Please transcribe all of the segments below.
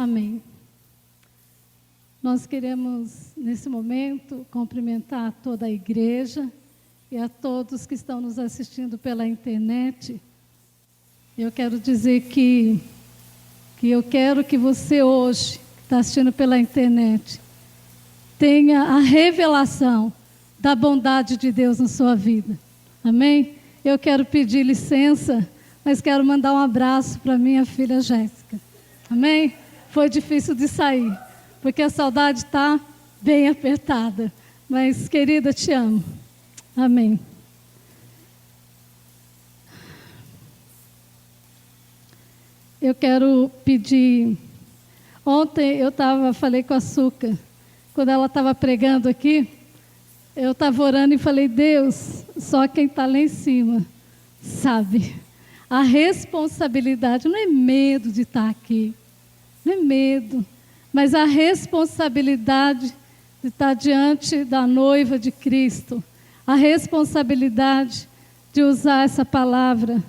Amém. Nós queremos, nesse momento, cumprimentar toda a igreja e a todos que estão nos assistindo pela internet. Eu quero dizer que eu quero que você hoje, que está assistindo pela internet, tenha a revelação da bondade de Deus na sua vida. Amém? Eu quero pedir licença, mas quero mandar um abraço para minha filha Jéssica. Amém? Foi difícil de sair, porque a saudade está bem apertada. Mas, querida, te amo. Amém. Eu quero pedir... Ontem eu falei com a Açúcar, quando ela estava pregando aqui, eu estava orando e falei, Deus, só quem está lá em cima sabe. A responsabilidade, não é medo de estar aqui, não é medo, mas a responsabilidade de estar diante da noiva de Cristo, a responsabilidade de usar essa palavra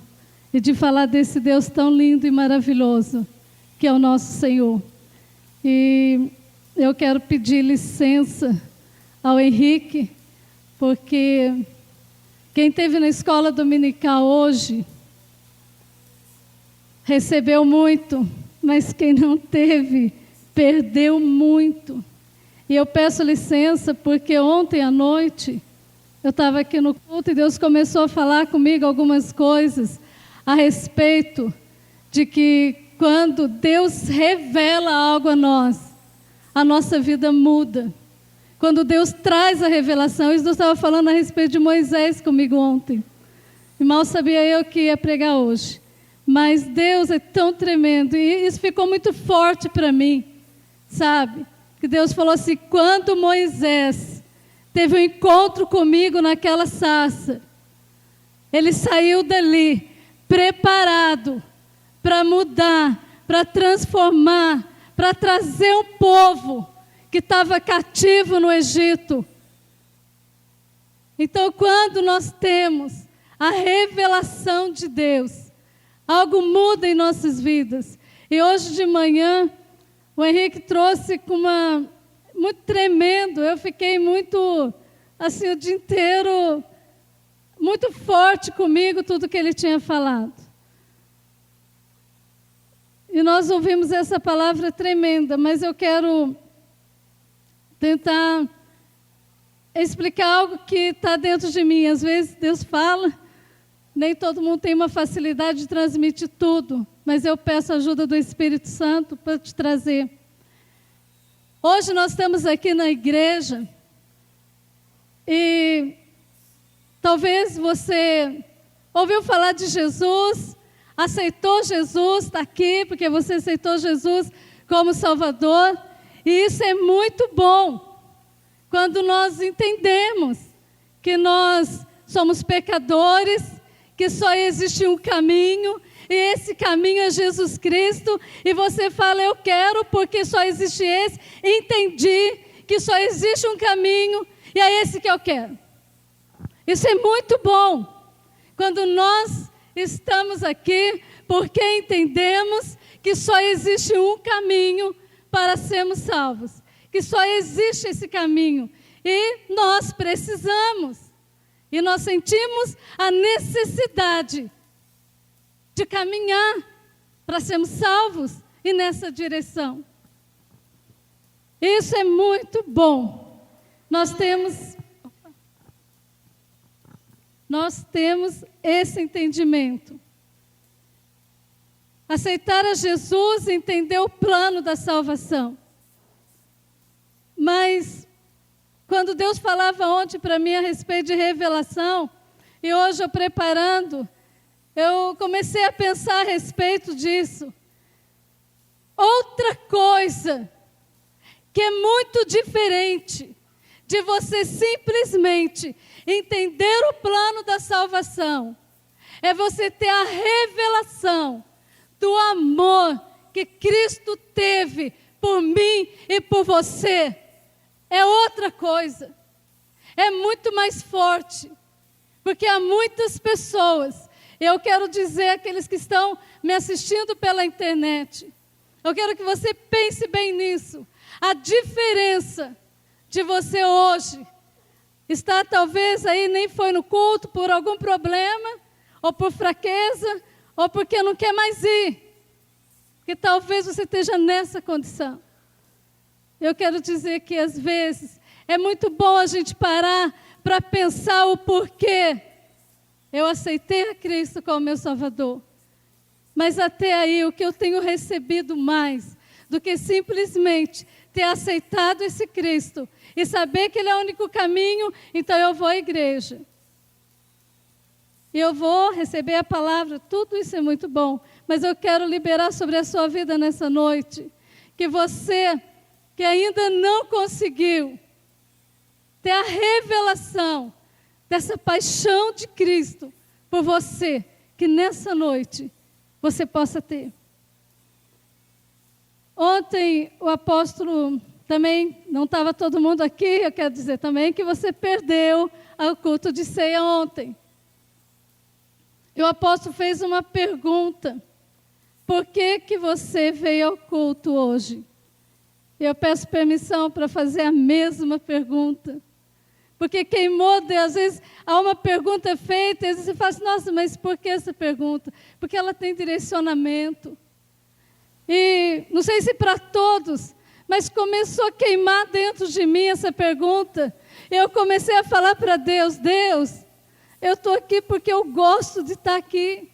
e de falar desse Deus tão lindo e maravilhoso, que é o nosso Senhor. E eu quero pedir licença ao Henrique, porque quem esteve na escola dominical hoje recebeu muito, mas quem não teve, perdeu muito. E eu peço licença, porque ontem à noite, eu estava aqui no culto e Deus começou a falar comigo algumas coisas a respeito de que quando Deus revela algo a nós, a nossa vida muda. Quando Deus traz a revelação, isso Deus estava falando a respeito de Moisés comigo ontem. E mal sabia eu que ia pregar hoje. Mas Deus é tão tremendo, e isso ficou muito forte para mim, sabe? Que Deus falou assim, quando Moisés teve um encontro comigo naquela sarça, ele saiu dali preparado para mudar, para transformar, para trazer um povo que estava cativo no Egito. Então, quando nós temos a revelação de Deus, algo muda em nossas vidas. E hoje de manhã, o Henrique trouxe muito tremendo. Eu fiquei muito, assim, o dia inteiro, muito forte comigo, tudo que ele tinha falado. E nós ouvimos essa palavra tremenda, mas eu quero tentar explicar algo que está dentro de mim. Às vezes Deus fala, nem todo mundo tem uma facilidade de transmitir tudo, mas eu peço a ajuda do Espírito Santo para te trazer. Hoje nós estamos aqui na igreja e talvez você ouviu falar de Jesus, aceitou Jesus, está aqui porque você aceitou Jesus como Salvador, e isso é muito bom quando nós entendemos que nós somos pecadores, que só existe um caminho, e esse caminho é Jesus Cristo, e você fala, eu quero porque só existe esse, entendi que só existe um caminho, e é esse que eu quero. Isso é muito bom, quando nós estamos aqui, porque entendemos que só existe um caminho para sermos salvos, que só existe esse caminho, e nós precisamos. E nós sentimos a necessidade de caminhar para sermos salvos e nessa direção. Isso é muito bom. Nós temos esse entendimento. Aceitar a Jesus, entender o plano da salvação. Mas quando Deus falava ontem para mim a respeito de revelação, e hoje eu preparando, eu comecei a pensar a respeito disso. Outra coisa que é muito diferente de você simplesmente entender o plano da salvação, é você ter a revelação do amor que Cristo teve por mim e por você. É outra coisa, é muito mais forte, porque há muitas pessoas, eu quero dizer aqueles que estão me assistindo pela internet, Eu quero que você pense bem nisso. A diferença de você hoje está talvez aí, nem foi no culto por algum problema, ou por fraqueza, ou porque não quer mais ir. Porque talvez você esteja nessa condição. Eu quero dizer que às vezes é muito bom a gente parar para pensar o porquê eu aceitei a Cristo como meu Salvador. Mas até aí, o que eu tenho recebido mais do que simplesmente ter aceitado esse Cristo e saber que Ele é o único caminho, então eu vou à igreja. E eu vou receber a palavra, tudo isso é muito bom. Mas eu quero liberar sobre a sua vida nessa noite, que você que ainda não conseguiu ter a revelação dessa paixão de Cristo por você, que nessa noite você possa ter. Ontem o apóstolo também, não estava todo mundo aqui, eu quero dizer também que você perdeu o culto de ceia ontem. E o apóstolo fez uma pergunta: por que que você veio ao culto hoje? Eu peço permissão para fazer a mesma pergunta. Porque queimou Deus. Às vezes há uma pergunta feita e às vezes você fala assim, nossa, mas por que essa pergunta? Porque ela tem direcionamento. E não sei se para todos, mas começou a queimar dentro de mim essa pergunta. Eu comecei a falar para Deus, Deus, eu estou aqui porque eu gosto de estar aqui.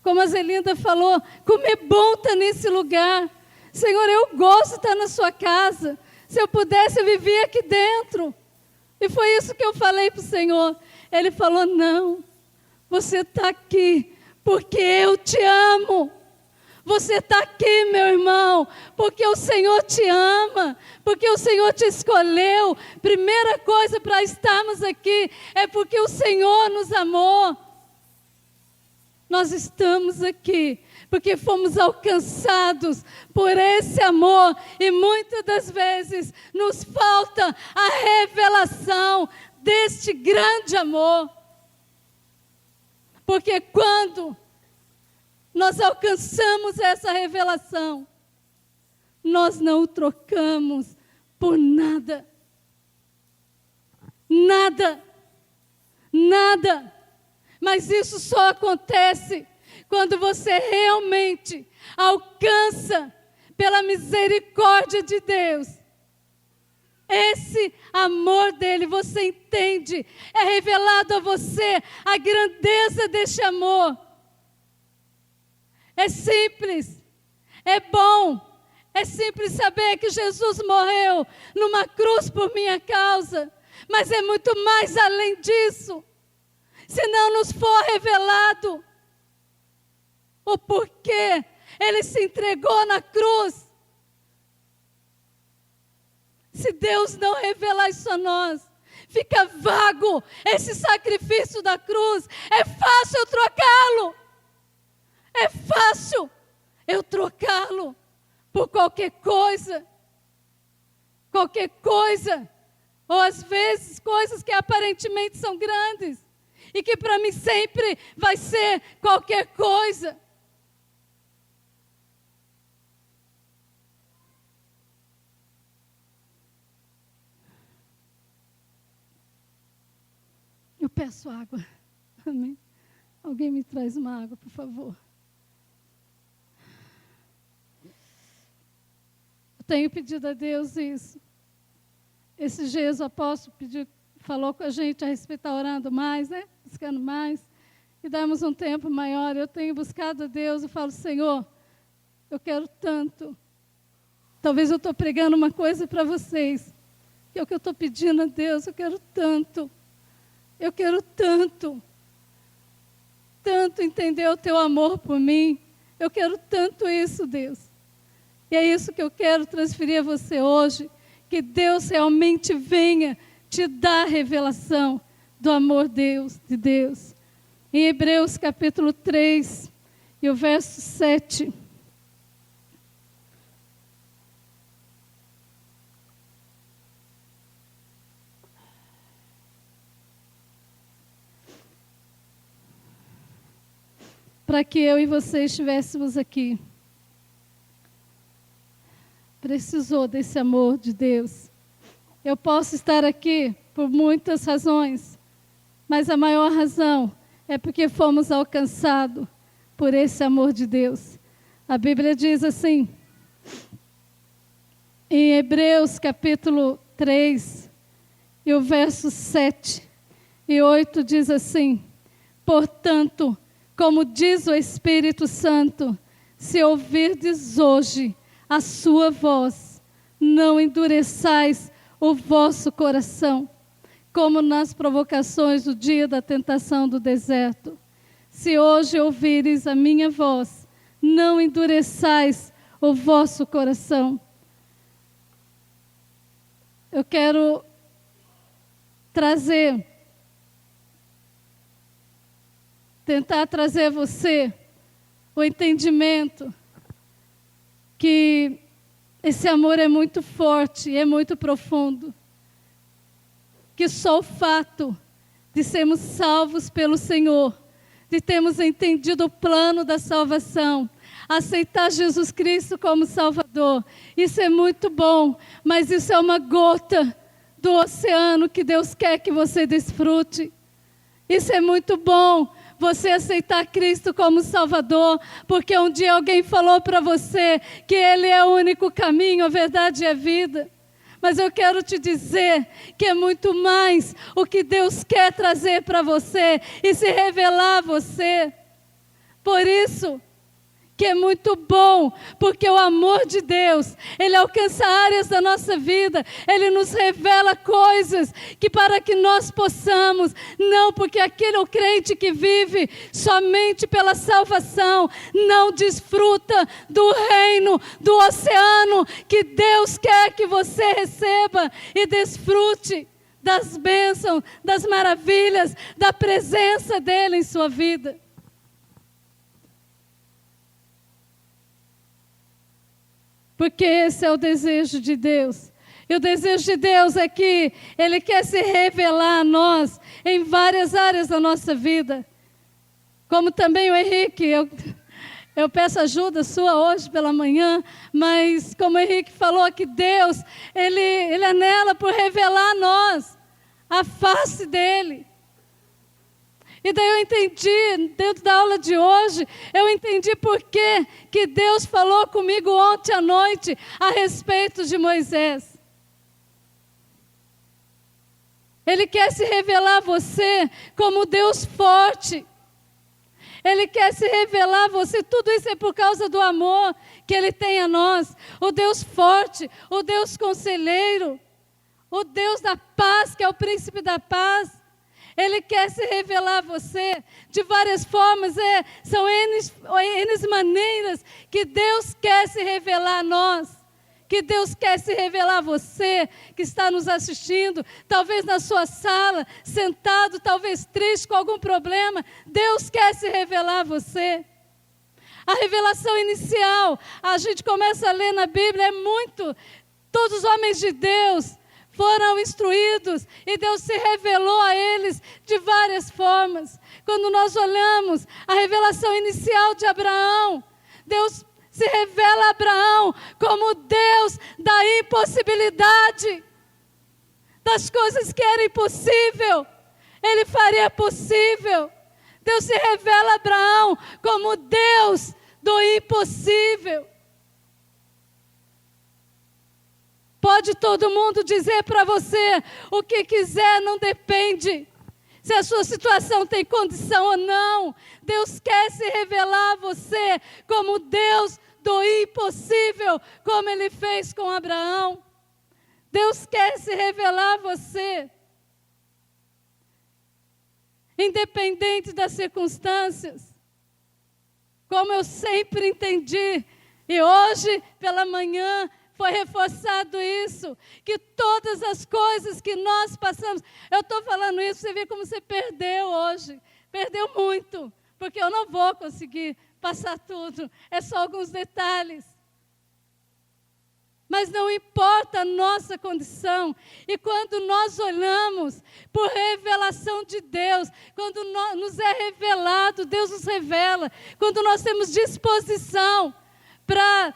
Como a Zelinda falou, como é bom estar nesse lugar. Senhor, eu gosto de estar na sua casa. Se eu pudesse, eu vivia aqui dentro. E foi isso que eu falei para o Senhor. Ele falou, não, você está aqui porque eu te amo. Você está aqui, meu irmão, porque o Senhor te ama, porque o Senhor te escolheu. Primeira coisa para estarmos aqui é porque o Senhor nos amou. Nós estamos aqui porque fomos alcançados por esse amor e muitas das vezes nos falta a revelação deste grande amor. Porque quando nós alcançamos essa revelação, nós não o trocamos por nada. Nada. Nada. Mas isso só acontece quando você realmente alcança pela misericórdia de Deus esse amor dele, você entende, é revelado a você a grandeza deste amor. É simples, é bom, é simples saber que Jesus morreu numa cruz por minha causa, mas é muito mais além disso. Se não nos for revelado o porquê Ele se entregou na cruz, se Deus não revelar isso a nós, fica vago esse sacrifício da cruz. É fácil eu trocá-lo. É fácil eu trocá-lo por qualquer coisa. Qualquer coisa. Ou às vezes coisas que aparentemente são grandes. E que para mim sempre vai ser qualquer coisa. Eu peço água. Amém. Alguém me traz uma água, por favor. Eu tenho pedido a Deus isso. Esses dias o apóstolo falou com a gente a respeito de orando mais, né? Buscando mais. E darmos um tempo maior. Eu tenho buscado a Deus e falo, Senhor, eu quero tanto. Talvez eu estou pregando uma coisa para vocês. Que é o que eu estou pedindo a Deus. Eu quero tanto. Eu quero tanto. Tanto entender o teu amor por mim. Eu quero tanto isso, Deus. E é isso que eu quero transferir a você hoje. Que Deus realmente venha te dar a revelação do amor de Deus. Em Hebreus capítulo 3 e o verso 7. Para que eu e você estivéssemos aqui. precisou desse amor de Deus. Eu posso estar aqui por muitas razões, mas a maior razão é porque fomos alcançados por esse amor de Deus. A Bíblia diz assim, em Hebreus capítulo 3, e o verso 7 e 8 diz assim: portanto, como diz o Espírito Santo, se ouvirdes hoje a sua voz, não endureçais o vosso coração, como nas provocações do dia da tentação do deserto. Se hoje ouvires a minha voz, não endureçais o vosso coração. Eu quero tentar trazer a você o entendimento que esse amor é muito forte e é muito profundo. Que só o fato de sermos salvos pelo Senhor, de termos entendido o plano da salvação, aceitar Jesus Cristo como Salvador, isso é muito bom, mas isso é uma gota do oceano que Deus quer que você desfrute. Isso é muito bom, você aceitar Cristo como Salvador, porque um dia alguém falou para você que Ele é o único caminho, a verdade e a vida. Mas eu quero te dizer que é muito mais o que Deus quer trazer para você e se revelar a você. Por isso que é muito bom, porque o amor de Deus, Ele alcança áreas da nossa vida, Ele nos revela coisas que para que nós possamos, não porque aquele o crente que vive somente pela salvação, não desfruta do reino, do oceano que Deus quer que você receba e desfrute das bênçãos, das maravilhas, da presença dEle em sua vida. Porque esse é o desejo de Deus. E o desejo de Deus é que Ele quer se revelar a nós em várias áreas da nossa vida. Como também o Henrique, eu peço ajuda sua hoje pela manhã, mas como o Henrique falou que Deus, Ele anela por revelar a nós a face dEle. E daí eu entendi, dentro da aula de hoje, eu entendi por que Deus falou comigo ontem à noite a respeito de Moisés. Ele quer se revelar a você como Deus forte. Ele quer se revelar a você, tudo isso é por causa do amor que Ele tem a nós. O Deus forte, o Deus conselheiro, o Deus da paz, que é o príncipe da paz. Ele quer se revelar a você de várias formas, são N maneiras que Deus quer se revelar a nós, que Deus quer se revelar a você que está nos assistindo, talvez na sua sala, sentado, talvez triste com algum problema, Deus quer se revelar a você. A revelação inicial, a gente começa a ler na Bíblia, todos os homens de Deus foram instruídos e Deus se revelou a eles de várias formas. Quando nós olhamos a revelação inicial de Abraão, Deus se revela a Abraão como Deus da impossibilidade. Das coisas que era impossível, Ele faria possível. Deus se revela a Abraão como Deus do impossível. Pode todo mundo dizer para você o que quiser, não depende se a sua situação tem condição ou não. Deus quer se revelar a você como Deus do impossível, como Ele fez com Abraão. Deus quer se revelar a você, independente das circunstâncias, como eu sempre entendi, e hoje pela manhã foi reforçado isso, que todas as coisas que nós passamos, eu estou falando isso, você vê como você perdeu hoje, perdeu muito, porque eu não vou conseguir passar tudo, é só alguns detalhes. Mas não importa a nossa condição, e quando nós olhamos por revelação de Deus, quando nos é revelado, Deus nos revela, quando nós temos disposição para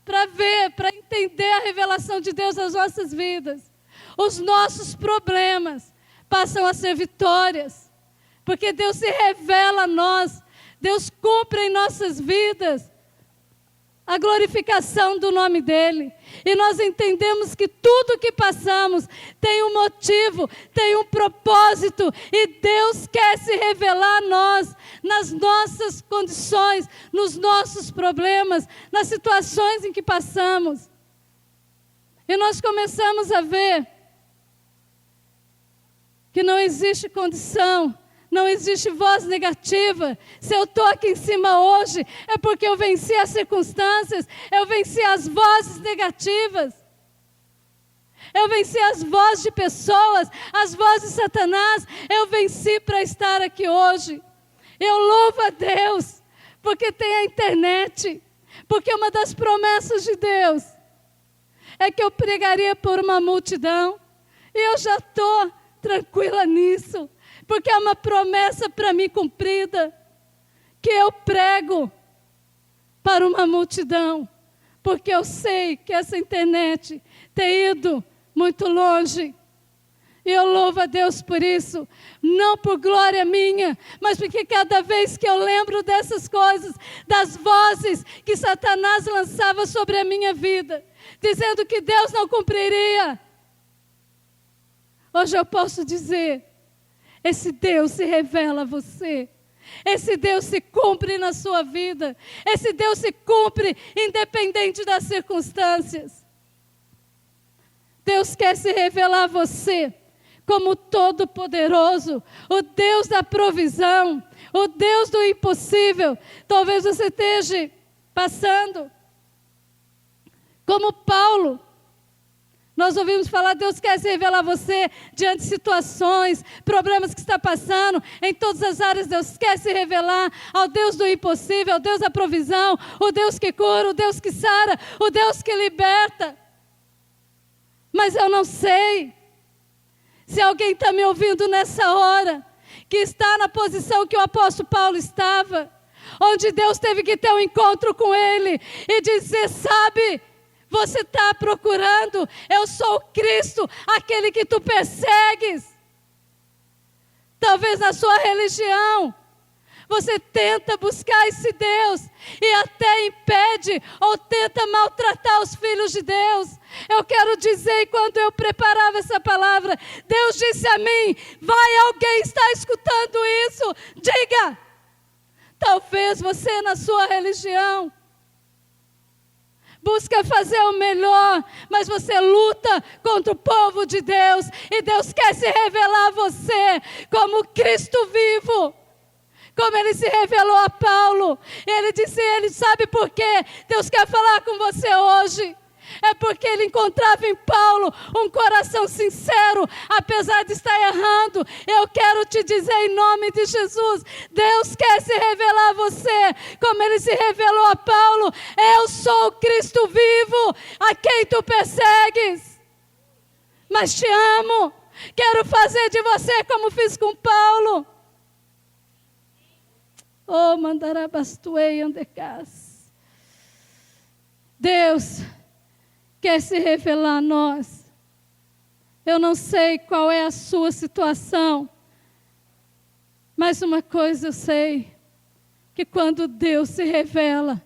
para ver, para entender a revelação de Deus nas nossas vidas, os nossos problemas passam a ser vitórias, porque Deus se revela a nós, Deus cumpre em nossas vidas a glorificação do nome dEle. E nós entendemos que tudo que passamos tem um motivo, tem um propósito. E Deus quer se revelar a nós, nas nossas condições, nos nossos problemas, nas situações em que passamos. E nós começamos a ver que não existe condição, não existe voz negativa. Se eu estou aqui em cima hoje, é porque eu venci as circunstâncias, eu venci as vozes negativas, eu venci as vozes de pessoas, as vozes de Satanás, eu venci para estar aqui hoje. Eu louvo a Deus, porque tem a internet, porque uma das promessas de Deus é que eu pregaria por uma multidão, e eu já estou tranquila nisso, porque é uma promessa para mim cumprida, que eu prego para uma multidão, porque eu sei que essa internet tem ido muito longe, e eu louvo a Deus por isso, não por glória minha, mas porque cada vez que eu lembro dessas coisas, das vozes que Satanás lançava sobre a minha vida, dizendo que Deus não cumpriria, hoje eu posso dizer, esse Deus se revela a você. Esse Deus se cumpre na sua vida. Esse Deus se cumpre independente das circunstâncias. Deus quer se revelar a você como Todo-Poderoso, o Deus da provisão, o Deus do impossível. Talvez você esteja passando como Paulo. Nós ouvimos falar, Deus quer se revelar a você diante de situações, problemas que está passando, em todas as áreas Deus quer se revelar ao Deus do impossível, ao Deus da provisão, o Deus que cura, o Deus que sara, o Deus que liberta. Mas eu não sei se alguém está me ouvindo nessa hora, que está na posição que o apóstolo Paulo estava, onde Deus teve que ter um encontro com ele e dizer, sabe, você está procurando, eu sou o Cristo, aquele que tu persegues. Talvez na sua religião, você tenta buscar esse Deus e até impede ou tenta maltratar os filhos de Deus. Eu quero dizer, quando eu preparava essa palavra, Deus disse a mim, vai, alguém está escutando isso, diga. Talvez você na sua religião busca fazer o melhor, mas você luta contra o povo de Deus, e Deus quer se revelar a você como Cristo vivo, como Ele se revelou a Paulo. Ele disse, Ele sabe por quê? Deus quer falar com você hoje. É porque Ele encontrava em Paulo um coração sincero, apesar de estar errando. Eu quero te dizer em nome de Jesus, Deus quer se revelar a você, como Ele se revelou a Paulo. Eu sou o Cristo vivo, a quem tu persegues, mas te amo, quero fazer de você como fiz com Paulo. Oh, mandarabastuei andecas. Deus quer se revelar a nós. Eu não sei qual é a sua situação, mas uma coisa eu sei, que quando Deus se revela,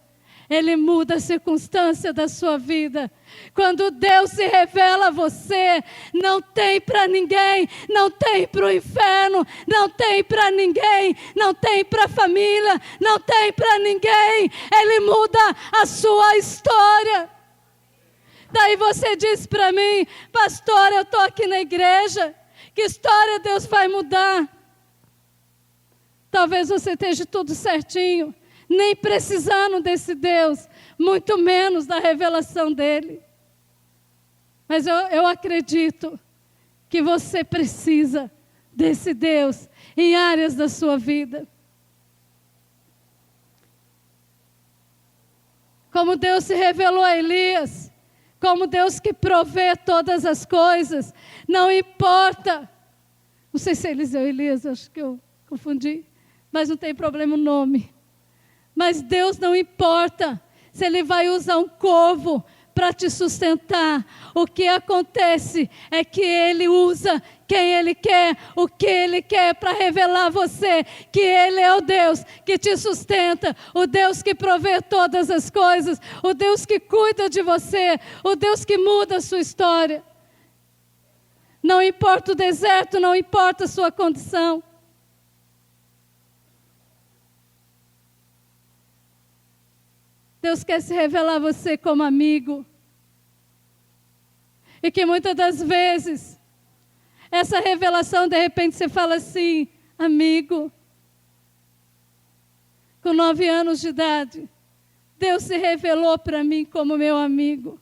Ele muda a circunstância da sua vida. Quando Deus se revela a você, não tem para ninguém, não tem para o inferno, não tem para ninguém, não tem para a família, não tem para ninguém. Ele muda a sua história. Daí você diz para mim, pastor, eu estou aqui na igreja, que história Deus vai mudar? Talvez você esteja tudo certinho, nem precisando desse Deus, muito menos da revelação dEle. Mas eu acredito que você precisa desse Deus em áreas da sua vida. Como Deus se revelou a Elias, como Deus que provê todas as coisas, não importa. Não sei se é Eliseu ou Elias, acho que eu confundi, mas não tem problema o nome. Mas Deus não importa se Ele vai usar um corvo para te sustentar. O que acontece é que Ele usa quem Ele quer, o que Ele quer, para revelar a você que Ele é o Deus que te sustenta, o Deus que provê todas as coisas, o Deus que cuida de você, o Deus que muda a sua história. Não importa o deserto, não importa a sua condição. Deus quer se revelar a você como amigo. E que muitas das vezes, essa revelação, de repente você fala assim, amigo, com 9 anos de idade, Deus se revelou para mim como meu amigo.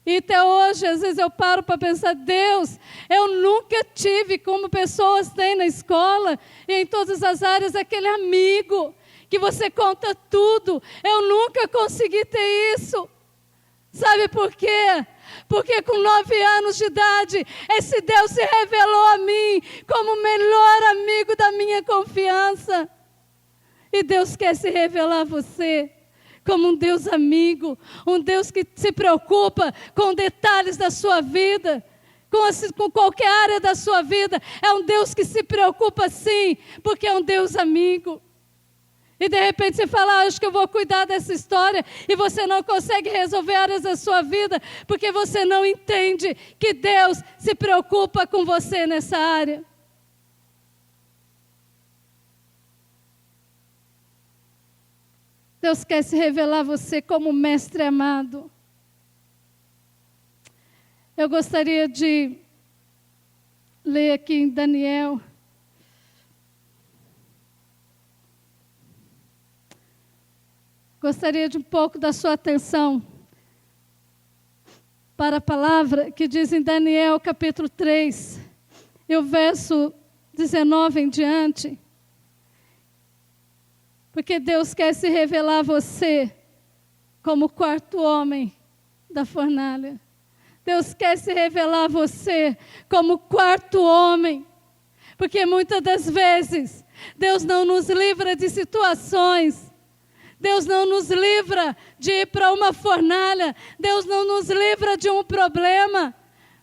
E até hoje, às vezes eu paro para pensar, Deus, eu nunca tive, como pessoas têm na escola e em todas as áreas, aquele amigo que você conta tudo. Eu nunca consegui ter isso. Sabe por quê? Porque com 9 anos de idade, esse Deus se revelou a mim como o melhor amigo da minha confiança. E Deus quer se revelar a você como um Deus amigo, um Deus que se preocupa com detalhes da sua vida, com qualquer área da sua vida. É um Deus que se preocupa sim, porque é um Deus amigo. E de repente você fala, acho que eu vou cuidar dessa história, e você não consegue resolver áreas da sua vida, porque você não entende que Deus se preocupa com você nessa área. Deus quer se revelar a você como mestre amado. Eu gostaria de ler aqui em Daniel. Gostaria de um pouco da sua atenção para a palavra que diz em Daniel capítulo 3, e o verso 19 em diante. Porque Deus quer se revelar a você como o 4º homem da fornalha. Deus quer se revelar a você como o 4º homem. Porque muitas das vezes Deus não nos livra de situações. Deus não nos livra de ir para uma fornalha. Deus não nos livra de um problema.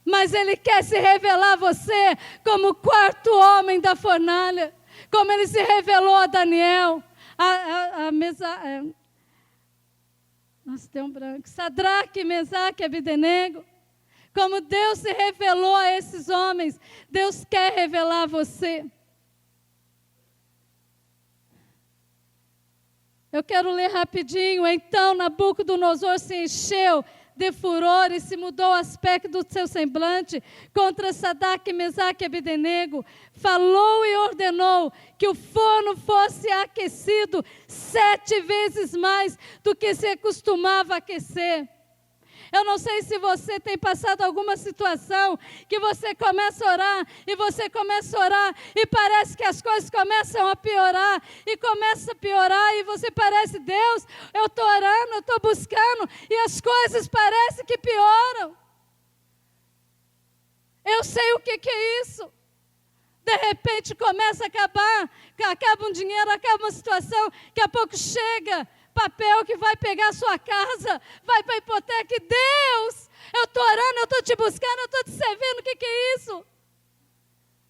Mas Ele quer se revelar a você como o 4º homem da fornalha. Como Ele se revelou a Daniel. Nossa, tem um branco. Sadraque, Mesaque e Abdenego. Como Deus se revelou a esses homens, Deus quer revelar a você. Eu quero ler rapidinho. Então Nabucodonosor se encheu de furor e se mudou o aspecto do seu semblante contra Sadraque, Mesaque e Abdenego. Falou e ordenou que o forno fosse aquecido 7 vezes mais do que se costumava aquecer. Eu não sei se você tem passado alguma situação que você começa a orar e você começa a orar e parece que as coisas começam a piorar e começa a piorar e você parece, Deus, eu estou orando, eu estou buscando e as coisas parecem que pioram. Eu sei o que é isso. De repente começa a acabar, acaba um dinheiro, acaba uma situação, daqui a pouco chega papel que vai pegar a sua casa, vai para a hipoteca. E Deus, eu estou orando, eu estou te buscando, eu estou te servindo, o que é isso?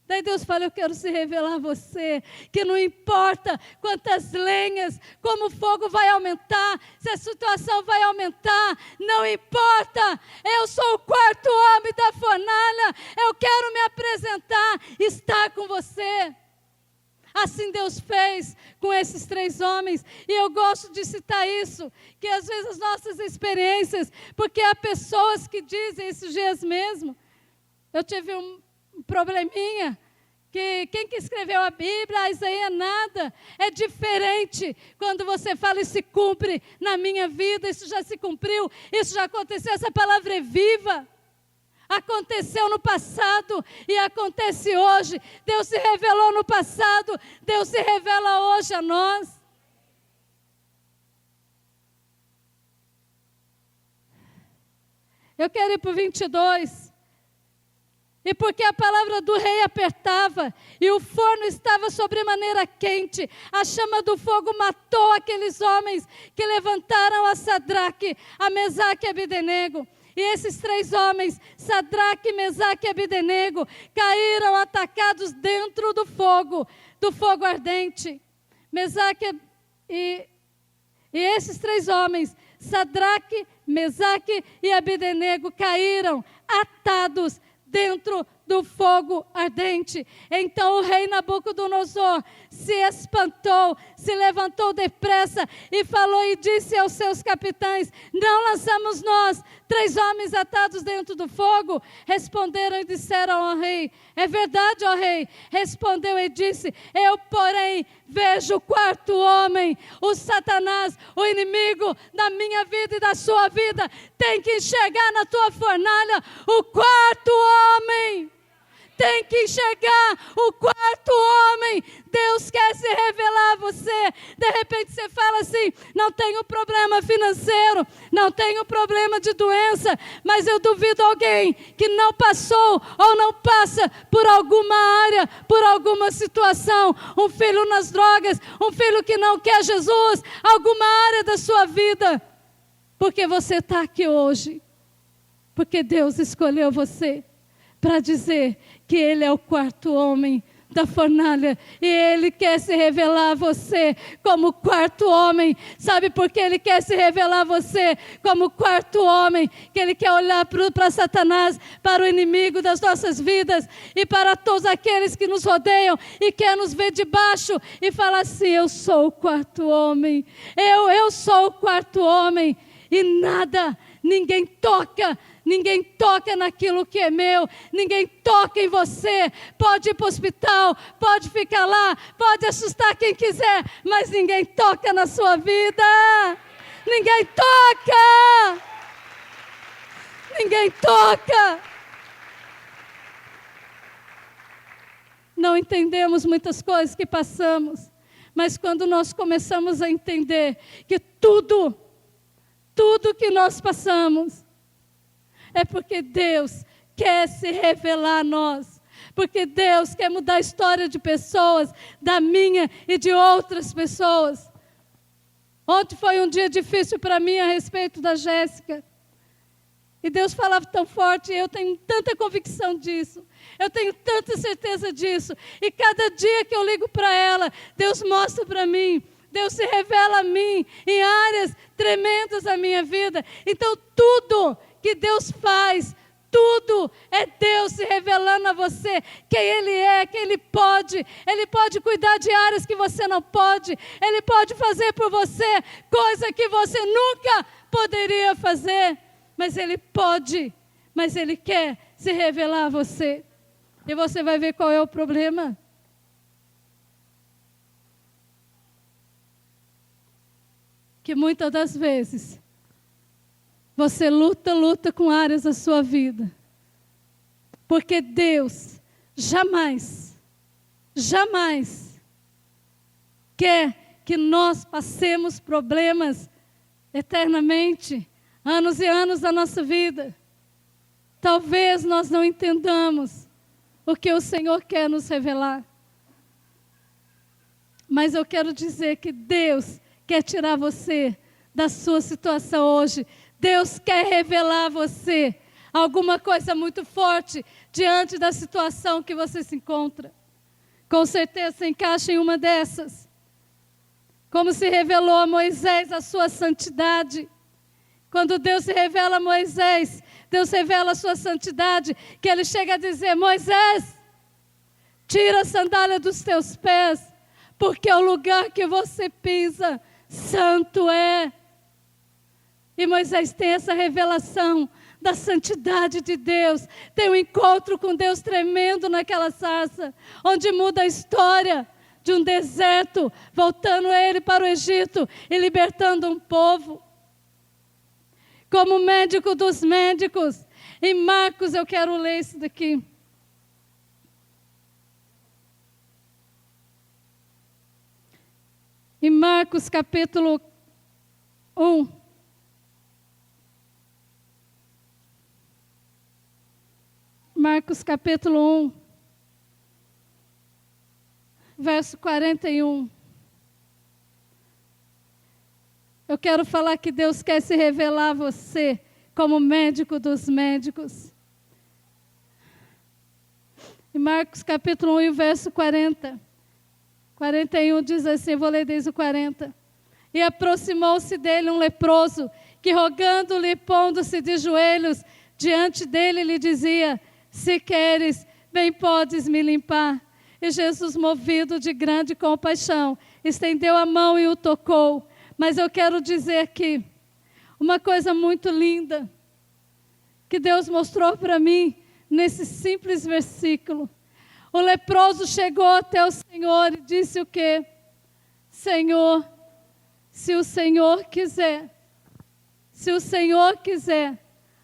Daí Deus fala, eu quero se revelar a você, que não importa quantas lenhas, como o fogo vai aumentar, se a situação vai aumentar, não importa, eu sou o 4º homem da fornalha, eu quero me apresentar, estar com você. Assim Deus fez com esses 3 homens. E eu gosto de citar isso, que às vezes as nossas experiências, porque há pessoas que dizem esses dias mesmo, eu tive um probleminha, que quem que escreveu a Bíblia, Isaías, nada, é diferente quando você fala e se cumpre na minha vida, isso já se cumpriu, isso já aconteceu, essa palavra é viva. Aconteceu no passado e acontece hoje. Deus se revelou no passado, Deus se revela hoje a nós. Eu quero ir para o 22. E porque a palavra do rei apertava, e o forno estava sobremaneira quente, a chama do fogo matou aqueles homens que levantaram a Sadraque, a Mesaque e a Abdenego. E esses 3 homens, Sadraque, Mesaque e Abdenego, caíram atacados dentro do fogo ardente. Mesaque e esses 3 homens, Sadraque, Mesaque e Abdenego, caíram atados dentro do fogo ardente. Então o rei Nabucodonosor se espantou, se levantou depressa e falou e disse aos seus capitães: não lançamos nós 3 homens atados dentro do fogo? Responderam e disseram ao rei: é verdade, ó rei. Respondeu e disse: eu, porém, vejo o 4º homem, o Satanás, o inimigo da minha vida e da sua vida, tem que enxergar na tua fornalha o 4º homem. Tem que enxergar o 4º homem. Deus quer se revelar a você. De repente você fala assim: não tenho problema financeiro, não tenho problema de doença, mas eu duvido alguém que não passou ou não passa por alguma área, por alguma situação. Um filho nas drogas, um filho que não quer Jesus, alguma área da sua vida. Porque você está aqui hoje, porque Deus escolheu você para dizer que Ele é o 4º homem da fornalha, e Ele quer se revelar a você como o 4º homem. Sabe por que Ele quer se revelar a você como o 4º homem? Que Ele quer olhar para Satanás, para o inimigo das nossas vidas e para todos aqueles que nos rodeiam e quer nos ver de baixo e falar assim: eu sou o 4º homem, eu sou o 4º homem, e nada, ninguém toca naquilo que é meu, ninguém toca em você. Pode ir para o hospital, pode ficar lá, pode assustar quem quiser, mas ninguém toca na sua vida. Ninguém toca. Ninguém toca. Não entendemos muitas coisas que passamos, mas quando nós começamos a entender que tudo que nós passamos é porque Deus quer se revelar a nós. Porque Deus quer mudar a história de pessoas, da minha e de outras pessoas. Ontem foi um dia difícil para mim a respeito da Jéssica. E Deus falava tão forte, e eu tenho tanta convicção disso. Eu tenho tanta certeza disso. E cada dia que eu ligo para ela, Deus mostra para mim. Deus se revela a mim em áreas tremendas da minha vida. Então tudo que Deus faz, tudo é Deus se revelando a você quem Ele é, quem Ele pode cuidar de áreas que você não pode, Ele pode fazer por você coisa que você nunca poderia fazer, mas Ele pode, mas Ele quer se revelar a você, e você vai ver qual é o problema. Que muitas das vezes você luta com áreas da sua vida, porque Deus jamais quer que nós passemos problemas eternamente, anos e anos da nossa vida. Talvez nós não entendamos o que o Senhor quer nos revelar, mas eu quero dizer que Deus quer tirar você da sua situação hoje. Deus quer revelar a você alguma coisa muito forte diante da situação que você se encontra. Com certeza se encaixa em uma dessas. Como se revelou a Moisés a sua santidade. Quando Deus se revela a Moisés, Deus revela a sua santidade, que Ele chega a dizer: Moisés, tira a sandália dos teus pés, porque o lugar que você pisa santo é. E Moisés tem essa revelação da santidade de Deus, tem um encontro com Deus tremendo naquela sarça, onde muda a história de um deserto, voltando ele para o Egito e libertando um povo. Como médico dos médicos, em Marcos, eu quero ler isso daqui. Em Marcos capítulo 1. Marcos capítulo 1, verso 41. Eu quero falar que Deus quer se revelar a você como médico dos médicos. Em Marcos capítulo 1, verso 41 diz assim, eu vou ler desde o 40. E aproximou-se dele um leproso, que rogando-lhe, pondo-se de joelhos diante dele, lhe dizia, se queres, bem podes me limpar. E Jesus, movido de grande compaixão, estendeu a mão e o tocou. Mas eu quero dizer aqui uma coisa muito linda que Deus mostrou para mim nesse simples versículo. O leproso chegou até o Senhor e disse o quê? Senhor, se o Senhor quiser,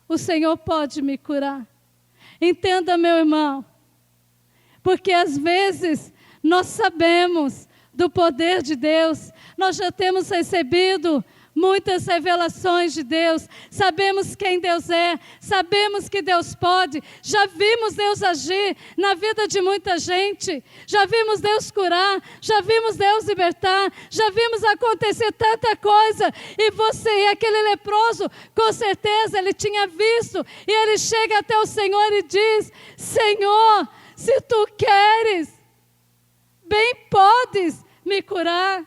o Senhor pode me curar. Entenda, meu irmão, porque às vezes nós sabemos do poder de Deus, nós já temos recebido muitas revelações de Deus, sabemos quem Deus é, sabemos que Deus pode, já vimos Deus agir na vida de muita gente, já vimos Deus curar, já vimos Deus libertar, já vimos acontecer tanta coisa, e aquele leproso, com certeza ele tinha visto, e ele chega até o Senhor e diz, Senhor, se tu queres, bem podes me curar.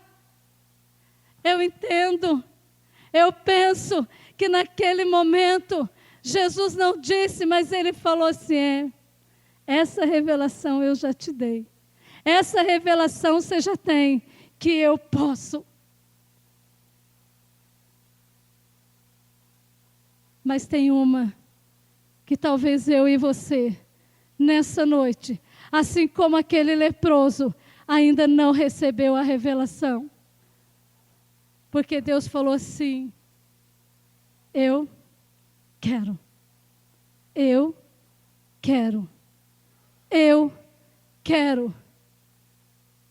Eu entendo, eu penso que naquele momento, Jesus não disse, mas ele falou assim, essa revelação eu já te dei. Essa revelação você já tem, que eu posso. Mas tem uma, que talvez eu e você, nessa noite, assim como aquele leproso, ainda não recebeu a revelação. Porque Deus falou assim, eu quero, eu quero, eu quero,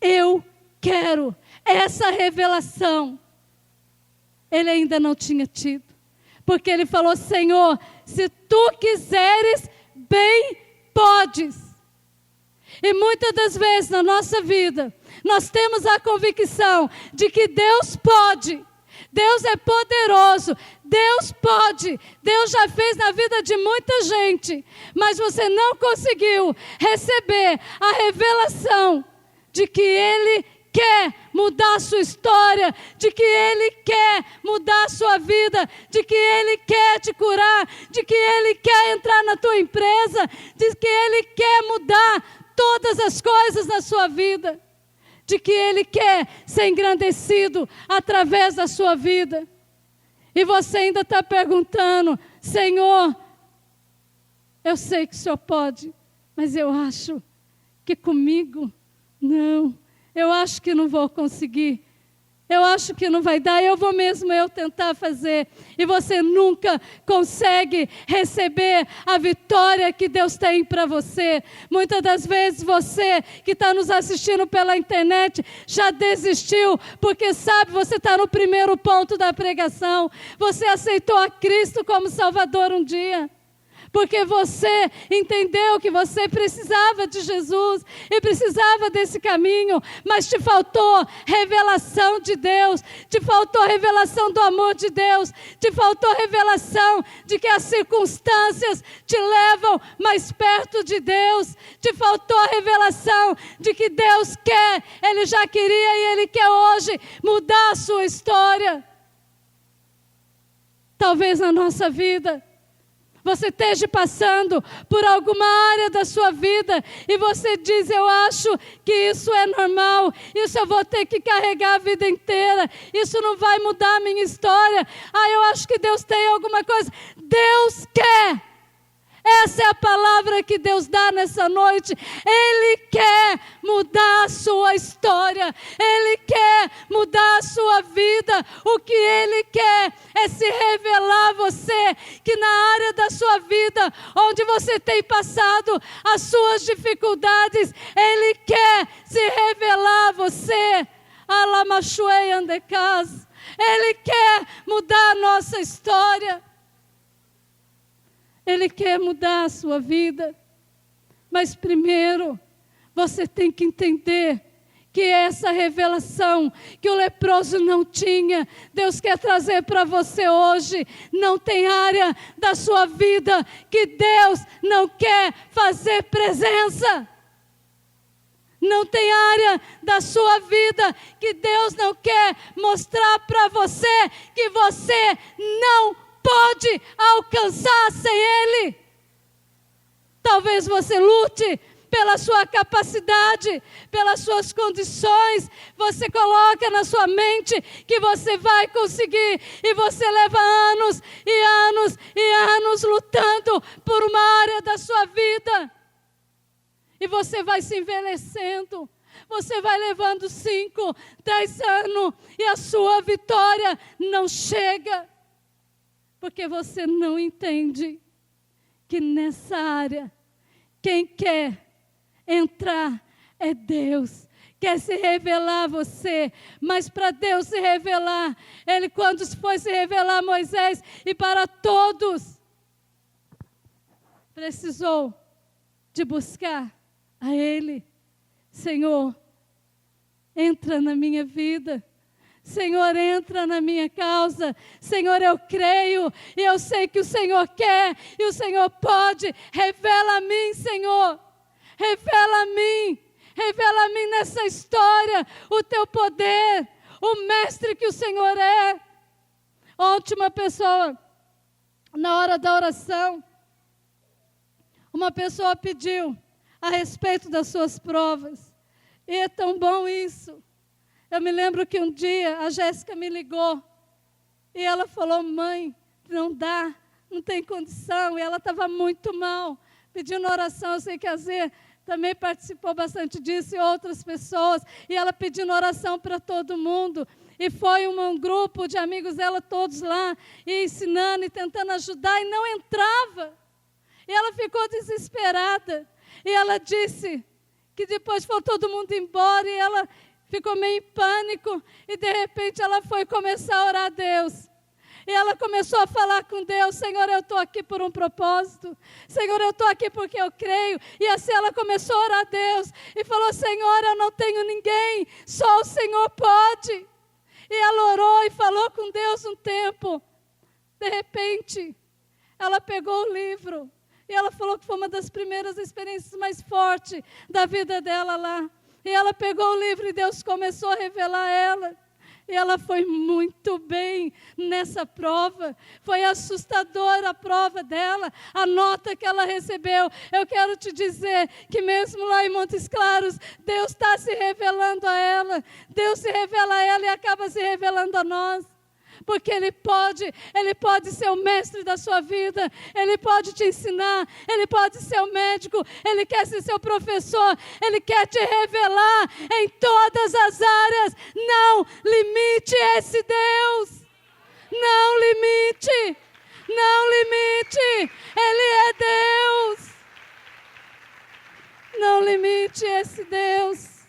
eu quero. Essa revelação, ele ainda não tinha tido. Porque ele falou, Senhor, se tu quiseres, bem podes. E muitas das vezes na nossa vida, nós temos a convicção de que Deus pode, Deus é poderoso, Deus pode, Deus já fez na vida de muita gente, mas você não conseguiu receber a revelação de que Ele quer mudar a sua história, de que Ele quer mudar a sua vida, de que Ele quer te curar, de que Ele quer entrar na tua empresa, de que Ele quer mudar todas as coisas na sua vida, de que Ele quer ser engrandecido através da sua vida. E você ainda está perguntando, Senhor, eu sei que o Senhor pode, mas eu acho que comigo, não, eu acho que não vou conseguir. Eu acho que não vai dar, eu vou mesmo tentar fazer. E você nunca consegue receber a vitória que Deus tem para você. Muitas das vezes você que está nos assistindo pela internet já desistiu, porque sabe, você está no primeiro ponto da pregação. Você aceitou a Cristo como Salvador um dia. Porque você entendeu que você precisava de Jesus e precisava desse caminho, mas te faltou revelação de Deus, te faltou revelação do amor de Deus, te faltou revelação de que as circunstâncias te levam mais perto de Deus, te faltou a revelação de que Deus quer, Ele já queria e Ele quer hoje mudar a sua história. Talvez na nossa vida, você esteja passando por alguma área da sua vida e você diz, eu acho que isso é normal, isso eu vou ter que carregar a vida inteira, isso não vai mudar a minha história. Eu acho que Deus tem alguma coisa. Deus quer. Essa é a palavra que Deus dá nessa noite. Ele quer mudar a sua história. Ele quer mudar a sua vida. O que Ele quer é se revelar a você, que na área da sua vida, onde você tem passado as suas dificuldades, Ele quer se revelar a você. Alamachuei andecas. Ele quer mudar a nossa história. Ele quer mudar a sua vida. Mas primeiro, você tem que entender que essa revelação que o leproso não tinha, Deus quer trazer para você hoje. Não tem área da sua vida que Deus não quer fazer presença. Não tem área da sua vida que Deus não quer mostrar para você que você não pode alcançar sem Ele. Talvez você lute pela sua capacidade, pelas suas condições, você coloca na sua mente que você vai conseguir, e você leva anos e anos e anos lutando por uma área da sua vida, e você vai se envelhecendo, você vai levando 5, 10 anos, e a sua vitória não chega, porque você não entende que nessa área, quem quer entrar é Deus, quer se revelar a você, mas para Deus se revelar, Ele quando foi se revelar a Moisés e para todos, precisou de buscar a Ele. Senhor, entra na minha vida, Senhor, entra na minha causa, Senhor, eu creio, e eu sei que o Senhor quer, e o Senhor pode, revela a mim, Senhor. Revela a mim nessa história o teu poder, o mestre que o Senhor é. Ontem uma pessoa, na hora da oração, uma pessoa pediu a respeito das suas provas. E é tão bom isso. Eu me lembro que um dia a Jéssica me ligou e ela falou: mãe, não dá, não tem condição. E ela estava muito mal, pedindo oração. Eu sei que a Zê também participou bastante disso, e outras pessoas, e ela pedindo oração para todo mundo, e foi um grupo de amigos dela todos lá, e ensinando, e tentando ajudar, e não entrava, e ela ficou desesperada, e ela disse que depois foi todo mundo embora, e ela ficou meio em pânico, e de repente ela foi começar a orar a Deus. E ela começou a falar com Deus: Senhor, eu estou aqui por um propósito. Senhor, eu estou aqui porque eu creio. E assim ela começou a orar a Deus. E falou: Senhor, eu não tenho ninguém. Só o Senhor pode. E ela orou e falou com Deus um tempo. De repente, ela pegou o livro. E ela falou que foi uma das primeiras experiências mais fortes da vida dela lá. E ela pegou o livro e Deus começou a revelar a ela. E ela foi muito bem nessa prova. Foi assustadora a prova dela, a nota que ela recebeu. Eu quero te dizer que mesmo lá em Montes Claros, Deus está se revelando a ela. Deus se revela a ela e acaba se revelando a nós. Porque Ele pode ser o mestre da sua vida, Ele pode te ensinar, Ele pode ser o médico, Ele quer ser seu professor, Ele quer te revelar em todas as áreas. Não limite esse Deus, não limite, não limite, Ele é Deus, não limite esse Deus.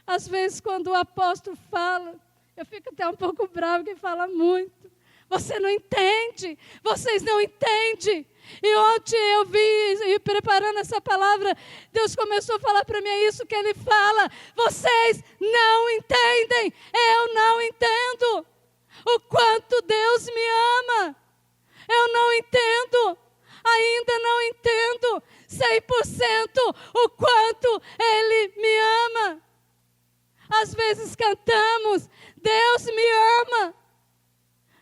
Às vezes quando o apóstolo fala, eu fico até um pouco bravo, que fala muito. Você não entende, vocês não entendem. E ontem eu vi, e preparando essa palavra, Deus começou a falar para mim, é isso que Ele fala. Vocês não entendem, eu não entendo o quanto Deus me ama. Eu não entendo, ainda não entendo 100% o quanto Ele me ama. Às vezes cantamos, Deus me ama,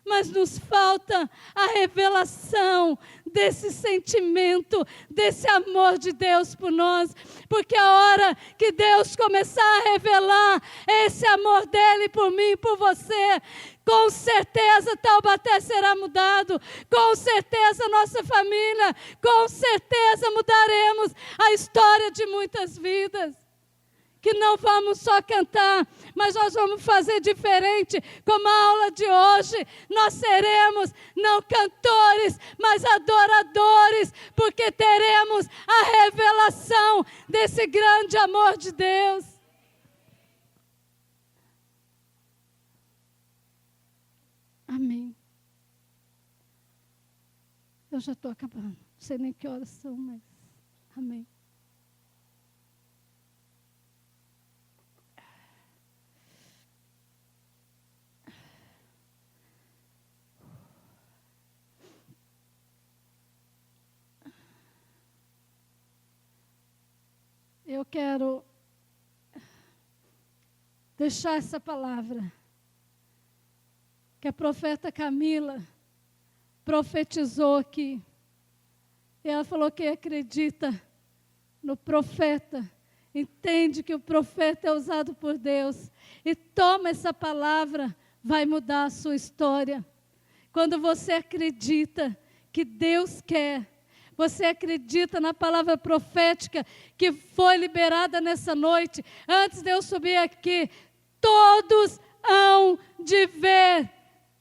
mas nos falta a revelação desse sentimento, desse amor de Deus por nós, porque a hora que Deus começar a revelar esse amor dele por mim e por você, com certeza Taubaté será mudado, com certeza nossa família, com certeza mudaremos a história de muitas vidas. Que não vamos só cantar, mas nós vamos fazer diferente, como a aula de hoje. Nós seremos não cantores, mas adoradores, porque teremos a revelação desse grande amor de Deus. Amém. Eu já estou acabando, não sei nem que horas são, mas Amém. Eu quero deixar essa palavra que a profeta Camila profetizou aqui. E ela falou que acredita no profeta, entende que o profeta é usado por Deus e toma essa palavra, vai mudar a sua história. Quando você acredita que Deus quer, você acredita na palavra profética que foi liberada nessa noite, antes de eu subir aqui, todos hão de ver,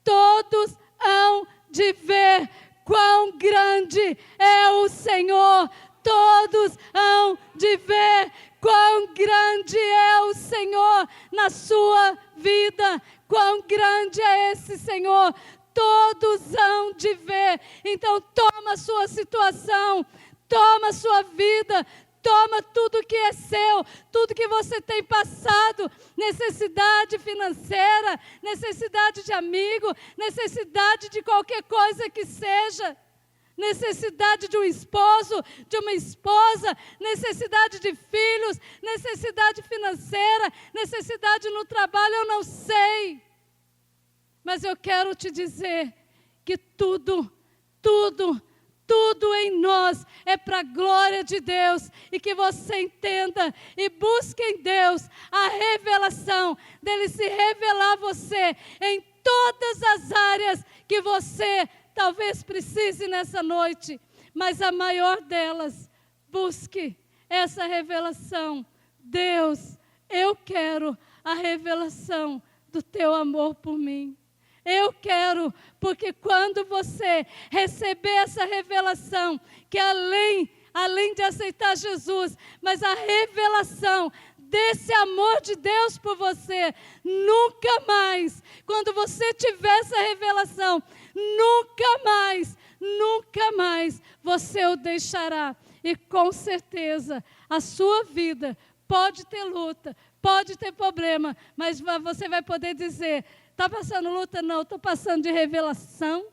todos hão de ver quão grande é o Senhor. Todos hão de ver quão grande é o Senhor na sua vida, quão grande é esse Senhor. Todos hão de ver. Então toma a sua situação, toma a sua vida, toma tudo que é seu, tudo que você tem passado, necessidade financeira, necessidade de amigo, necessidade de qualquer coisa que seja, necessidade de um esposo, de uma esposa, necessidade de filhos, necessidade financeira, necessidade no trabalho, eu não sei. Mas eu quero te dizer que tudo em nós é para a glória de Deus, e que você entenda e busque em Deus a revelação dele se revelar a você em todas as áreas que você talvez precise nessa noite, mas a maior delas, busque essa revelação. Deus, eu quero a revelação do teu amor por mim. Eu quero, porque quando você receber essa revelação, que além de aceitar Jesus, mas a revelação desse amor de Deus por você, nunca mais, quando você tiver essa revelação, nunca mais você o deixará. E com certeza, a sua vida pode ter luta, pode ter problema, mas você vai poder dizer: está passando luta? Não, estou passando de revelação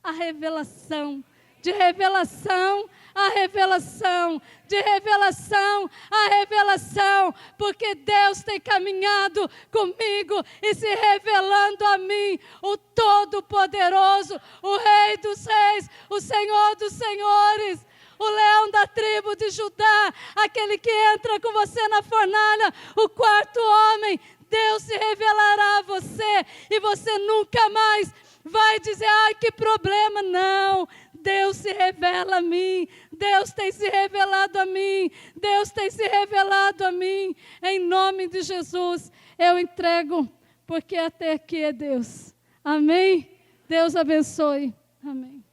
a revelação, de revelação a revelação, de revelação a revelação, porque Deus tem caminhado comigo e se revelando a mim, o Todo-Poderoso, o Rei dos Reis, o Senhor dos Senhores, o leão da tribo de Judá, aquele que entra com você na fornalha, o quarto homem. Deus se revelará a você e você nunca mais vai dizer: ai, que problema. Não, Deus se revela a mim, Deus tem se revelado a mim, Deus tem se revelado a mim. Em nome de Jesus, eu entrego, porque até aqui é Deus. Amém? Deus abençoe. Amém.